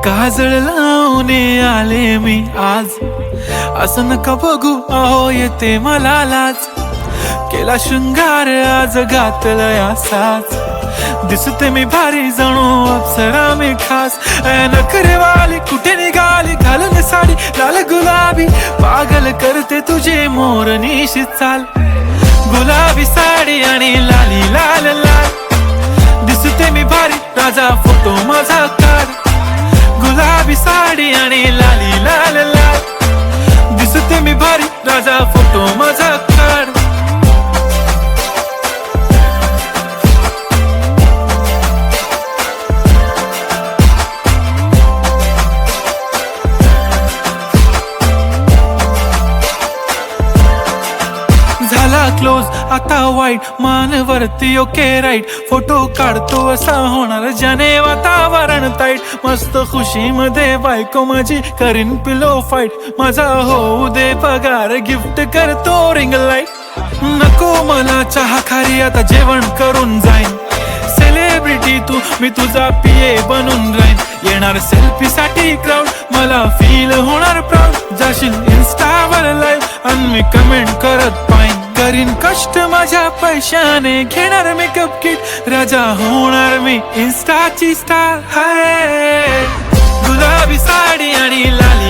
काजळ लावून आले मी आज, असं नका बघू अहो येते मला लाज. केला शृंगार आज घातलाय असाच, दिसते मी भारी जणू अप्सरा मी खास. नखरेवाली कुठे निघाली घालून साडी लाल गुलाबी, पागल करते तुझे मोरनीशी चाल. गुलाबी साडी आणि लाली लाल लाल, दिसते मी भारी राजा फोटो माझा काढ. गुलाबी साडी आणि लाली लाल लाल, दिसते मी भारी राजा फोटो माझा काढ. झाला क्लोज आता वाईट, मानवरती ओके राईट. फोटो काढतो असा होणार ज्याने वातावरण ताईट. मस्त खुशी मध्ये बायको माझी करीन पिलो फाईट. माझा होऊ दे पगार गिफ्ट करतो रिंग लाईट. नको मला चहा खारी आता जेवण करून जाईन. सेलिब्रिटी तू मी तुझा पिये बनून राहीन. येणार सेल्फी साठी क्राऊड मला फील होणार प्राऊड. जाशील इन्स्टावर लाईव्ह आणि मी कमेंट करत पाहिन. करीन कष्ट माझ्या पैशाने घेणार मेकअप किट. राजा होणार मी इन्स्टाची स्टार. हाय गुलाबी साडी आणि लाली